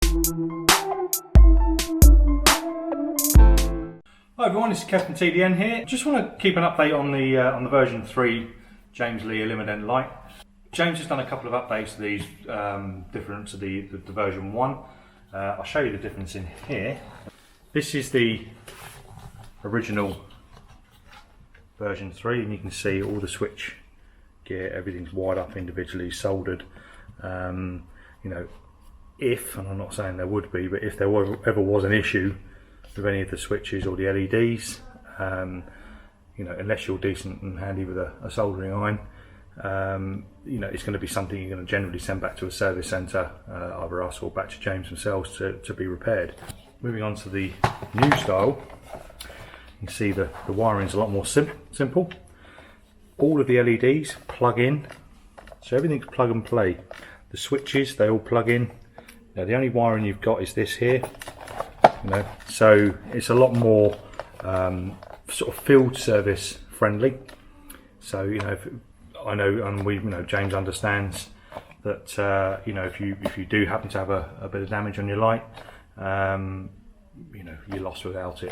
Hi everyone, it's Captain TDN here. Just want to keep an update on the version 3 James Lee Elimadent light. James has done a couple of updates to these, different to the version 1. I'll show you the difference in here. This is the original version 3, and you can see all the switch gear, everything's wired up individually, soldered. You know, if, and I'm not saying there would be, but if there ever was an issue with any of the switches or the LEDs, you know, unless you're decent and handy with a soldering iron, you know, it's going to be something you're going to generally send back to a service centre, either us or back to James themselves to be repaired. Moving on to the new style, you can see the wiring's a lot more simple. All of the LEDs plug in, so everything's plug and play. The switches, they all plug in. Now the only wiring you've got is this here. You know, so it's a lot more sort of field service friendly. So you know, I know, and we, you know, James understands that you know, if you do happen to have a bit of damage on your light, you know, you're lost without it.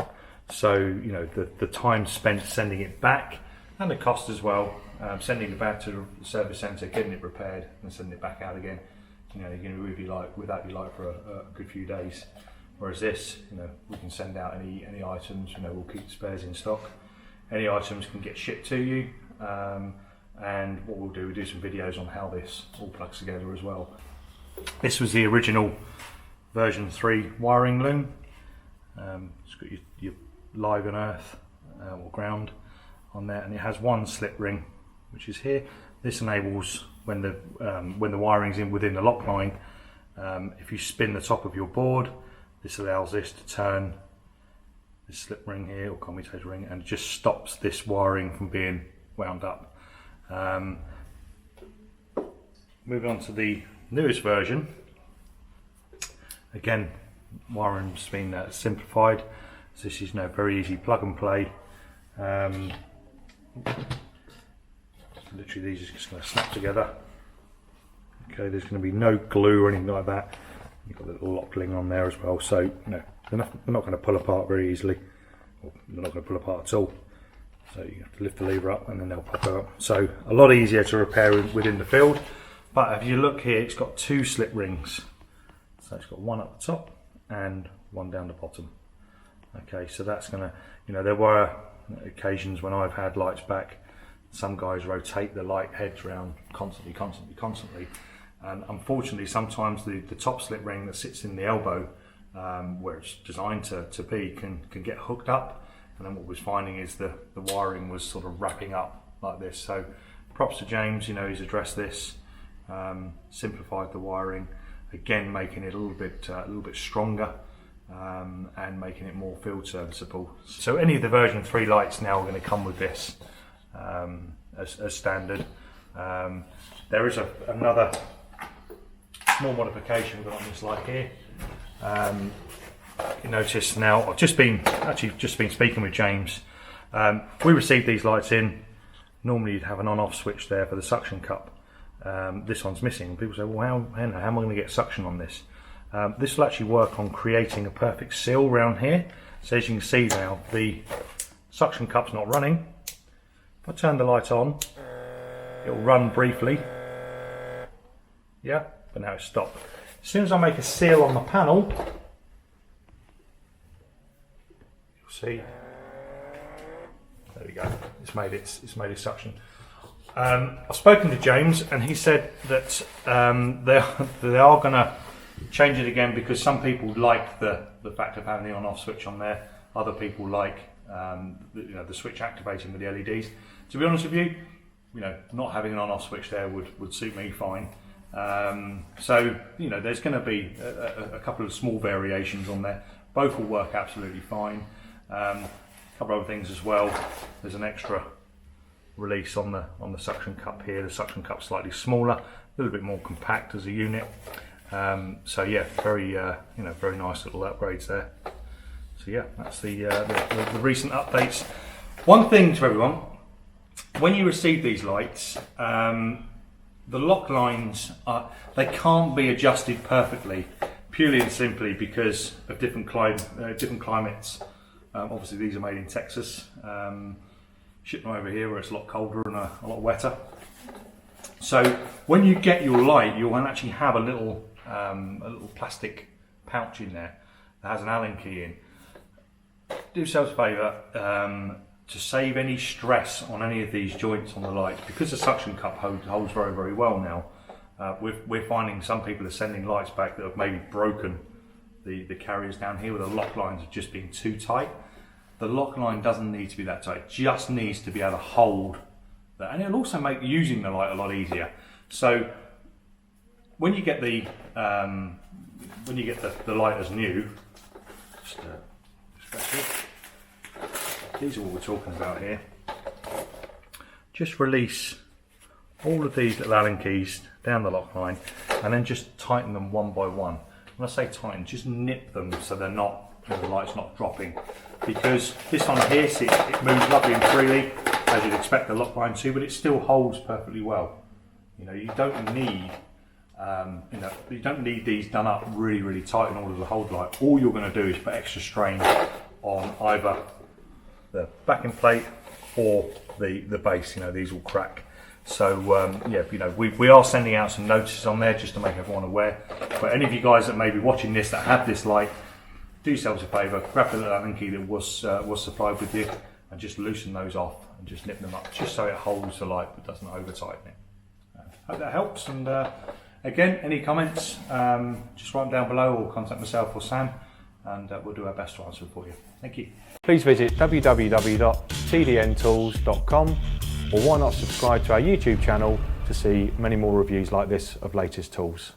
So you know, the time spent sending it back, and the cost as well, sending it back to the service centre, getting it repaired, and sending it back out again. You know, you're going to be without your light for a good few days. Whereas this, you know, we can send out any items. You know, we'll keep spares in stock. Any items can get shipped to you, and what we'll do some videos on how this all plugs together as well. This was the original version 3 wiring loom. It's got your live and earth or ground on there, and it has one slip ring, which is here. This enables when the wiring's in within the lock line. If you spin the top of your board, this allows this to turn this slip ring here, or commutator ring, and just stops this wiring from being wound up. Moving on to the newest version. Again, wiring's been simplified. So this is, you know, very easy plug and play. Literally, these are just going to snap together. Okay, there's going to be no glue or anything like that. You've got a little lock ring on there as well, so you know, they're not going to pull apart very easily, or they're not going to pull apart at all. So you have to lift the lever up and then they'll pop out. So a lot easier to repair within the field. But if you look here, it's got 2 slip rings. So it's got one up the top and one down the bottom. Okay, so that's going to, you know, there were occasions when I've had lights back, some guys rotate the light heads around constantly. And unfortunately, sometimes the top slip ring that sits in the elbow, where it's designed to be, can get hooked up. And then what we're finding is the wiring was sort of wrapping up like this. So props to James, you know, he's addressed this, simplified the wiring, again making it a little bit stronger, and making it more field serviceable. So any of the version 3 lights now are going to come with this as standard. There is another small modification we've got on this light here. You notice now, I've just been speaking with James. We received these lights in. Normally you'd have an on-off switch there for the suction cup. This one's missing. People say, well, how am I going to get suction on this? This will actually work on creating a perfect seal around here. So as you can see now, the suction cup's not running. If I turn the light on, it will run briefly. Yeah, but now it's stopped. As soon as I make a seal on the panel, you'll see. There we go. It's made its suction. I've spoken to James, and he said that they are going to change it again because some people like the fact of having the on-off switch on there. Other people like you know, the switch activating with the LEDs. To be honest with you, you know, not having an on-off switch there would suit me fine. So you know, there's going to be a couple of small variations on there. Both will work absolutely fine. A couple of other things as well. There's an extra release on the suction cup here. The suction cup's slightly smaller, a little bit more compact as a unit. So yeah, very you know, very nice little upgrades there. So yeah, that's the recent updates. One thing to everyone: when you receive these lights, the lock lines they can't be adjusted perfectly purely and simply because of different climates. Obviously these are made in Texas. Ship them over here where it's a lot colder and a lot wetter. So when you get your light, you'll actually have a little plastic pouch in there that has an Allen key in. Do yourselves a favour, to save any stress on any of these joints on the light, because the suction cup holds very, very well now. We're finding some people are sending lights back that have maybe broken the carriers down here, where the lock lines have just been too tight. The lock line doesn't need to be that tight, it just needs to be able to hold that, and it'll also make using the light a lot easier. So when you get the light as new, these are what we're talking about here. Just release all of these little Allen keys down the lock line, and then just tighten them one by one. When I say tighten, just nip them so they're not, the light's not dropping. Because this one here, see, it moves lovely and freely, as you'd expect the lock line to, but it still holds perfectly well. You know, you don't need, you don't need these done up really, really tight in order to hold the light. All you're going to do is put extra strain on either the backing plate or the base. You know, these will crack. So yeah, you know, we are sending out some notices on there just to make everyone aware. But any of you guys that may be watching this that have this light, do yourselves a favour, grab the little Allen key that was supplied with you, and just loosen those off and just nip them up, just so it holds the light but doesn't over tighten it. Hope that helps. And again, any comments, just write them down below or contact myself or Sam, and we'll do our best to answer them for you. Thank you. Please visit www.tdntools.com, or why not subscribe to our YouTube channel to see many more reviews like this of latest tools.